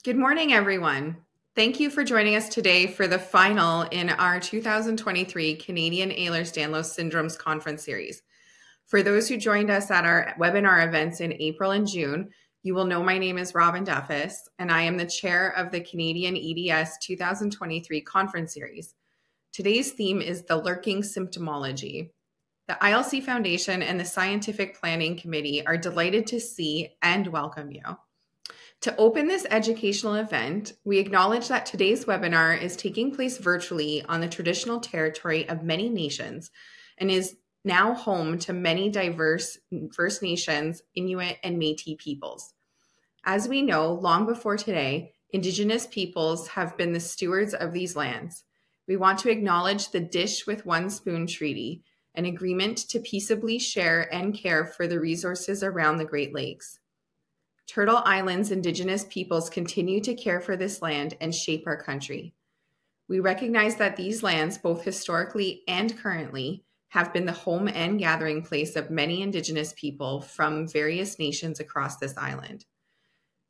Good morning, everyone. Thank you for joining us today for the final in our 2023 Canadian Ehlers-Danlos Syndromes Conference Series. For those who joined us at our webinar events in April and June, you will know my name is Robyn Duffus, and I am the chair of the Canadian EDS 2023 Conference Series. Today's theme is the lurking symptomology. The ILC Foundation and the Scientific Planning Committee are delighted to see and welcome you. To open this educational event, we acknowledge that today's webinar is taking place virtually on the traditional territory of many nations and is now home to many diverse First Nations, Inuit, and Métis peoples. As we know, long before today, Indigenous peoples have been the stewards of these lands. We want to acknowledge the Dish with One Spoon Treaty, an agreement to peaceably share and care for the resources around the Great Lakes. Turtle Island's Indigenous peoples continue to care for this land and shape our country. We recognize that these lands, both historically and currently, have been the home and gathering place of many Indigenous people from various nations across this island.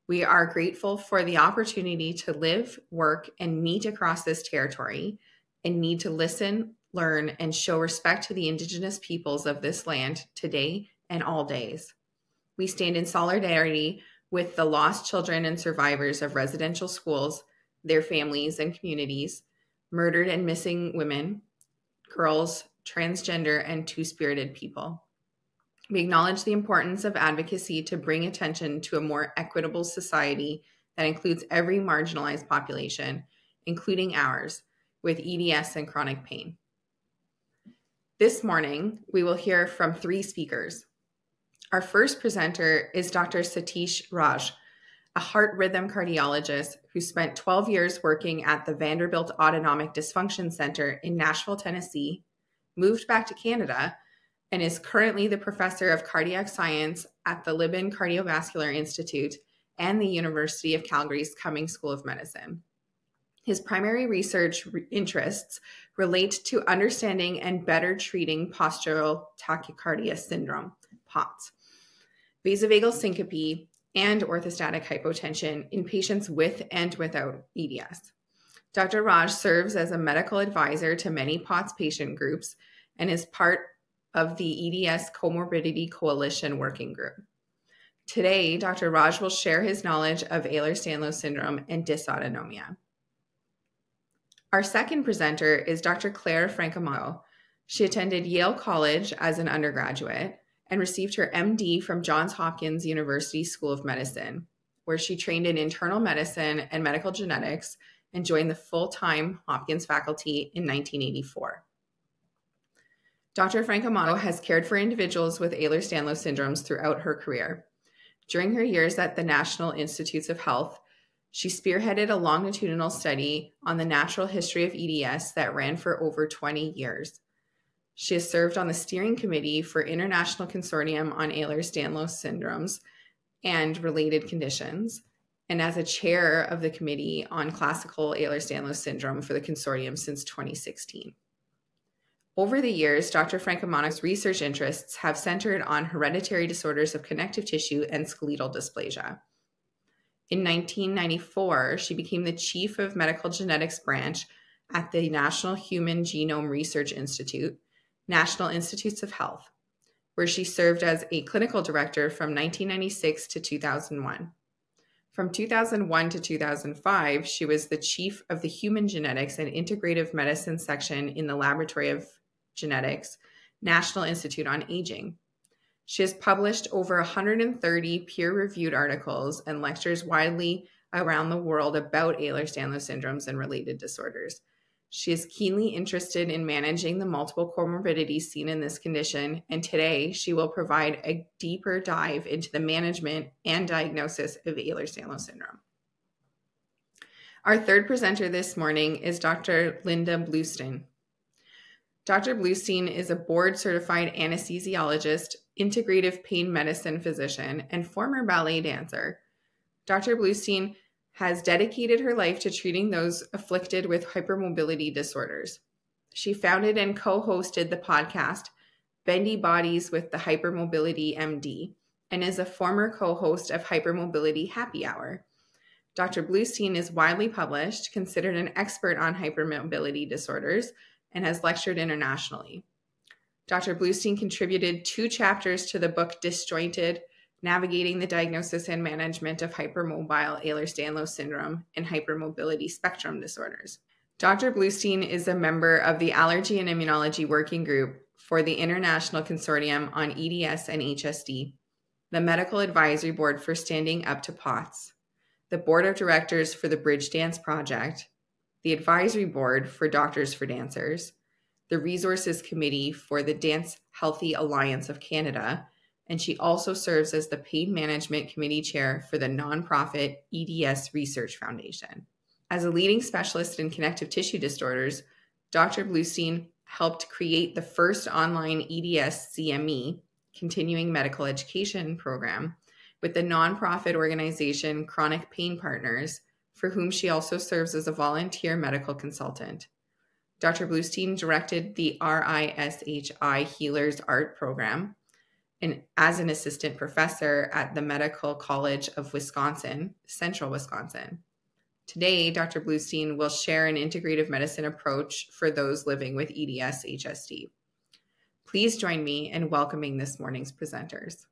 We are grateful for the opportunity to live, work, and meet across this territory and need to listen, learn, and show respect to the Indigenous peoples of this land today and all days. We stand in solidarity with the lost children and survivors of residential schools, their families and communities, murdered and missing women, girls, transgender, and two-spirited people. We acknowledge the importance of advocacy to bring attention to a more equitable society that includes every marginalized population, including ours, with EDS and chronic pain. This morning, we will hear from 3 speakers. Our first presenter is Dr. Satish Raj, a heart rhythm cardiologist who spent 12 years working at the Vanderbilt Autonomic Dysfunction Center in Nashville, Tennessee, moved back to Canada, and is currently the professor of cardiac science at the Libin Cardiovascular Institute and the University of Calgary's Cummings School of Medicine. His primary research interests relate to understanding and better treating postural tachycardia syndrome, POTS, vasovagal syncope, and orthostatic hypotension in patients with and without EDS. Dr. Raj serves as a medical advisor to many POTS patient groups and is part of the EDS Comorbidity Coalition Working Group. Today, Dr. Raj will share his knowledge of Ehlers-Danlos syndrome and dysautonomia. Our second presenter is Dr. Claire Francamato. She attended Yale College as an undergraduate and received her MD from Johns Hopkins University School of Medicine, where she trained in internal medicine and medical genetics and joined the full-time Hopkins faculty in 1984. Dr. Francamato has cared for individuals with Ehlers-Danlos syndromes throughout her career. During her years at the National Institutes of Health, she spearheaded a longitudinal study on the natural history of EDS that ran for over 20 years. She has served on the steering committee for International Consortium on Ehlers-Danlos Syndromes and related conditions, and as a chair of the committee on classical Ehlers-Danlos syndrome for the consortium since 2016. Over the years, Dr. Francamato's research interests have centered on hereditary disorders of connective tissue and skeletal dysplasia. In 1994, she became the chief of medical genetics branch at the National Human Genome Research Institute, National Institutes of Health, where she served as a clinical director from 1996 to 2001. From 2001 to 2005, she was the chief of the Human Genetics and Integrative Medicine section in the Laboratory of Genetics, National Institute on Aging. She has published over 130 peer-reviewed articles and lectures widely around the world about Ehlers-Danlos syndromes and related disorders. She is keenly interested in managing the multiple comorbidities seen in this condition, and today she will provide a deeper dive into the management and diagnosis of Ehlers-Danlos syndrome. Our third presenter this morning is Dr. Linda Bluestein. Dr. Bluestein is a board-certified anesthesiologist, integrative pain medicine physician, and former ballet dancer. Dr. Bluestein has dedicated her life to treating those afflicted with hypermobility disorders. She founded and co-hosted the podcast Bendy Bodies with the Hypermobility MD and is a former co-host of Hypermobility Happy Hour. Dr. Bluestein is widely published, considered an expert on hypermobility disorders, and has lectured internationally. Dr. Bluestein contributed 2 chapters to the book Disjointed: Navigating the Diagnosis and Management of Hypermobile Ehlers-Danlos Syndrome and Hypermobility Spectrum Disorders. Dr. Bluestein is a member of the Allergy and Immunology Working Group for the International Consortium on EDS and HSD, the Medical Advisory Board for Standing Up to POTS, the Board of Directors for the Bridge Dance Project, the Advisory Board for Doctors for Dancers, the Resources Committee for the Dance Healthy Alliance of Canada, and she also serves as the Pain Management Committee Chair for the nonprofit EDS Research Foundation. As a leading specialist in connective tissue disorders, Dr. Bluestein helped create the first online EDS CME, continuing medical education program, with the nonprofit organization Chronic Pain Partners, for whom she also serves as a volunteer medical consultant. Dr. Bluestein directed the RISHI Healers Art Program and as an assistant professor at the Medical College of Wisconsin, Central Wisconsin. Today, Dr. Bluestein will share an integrative medicine approach for those living with EDS-HSD. Please join me in welcoming this morning's presenters.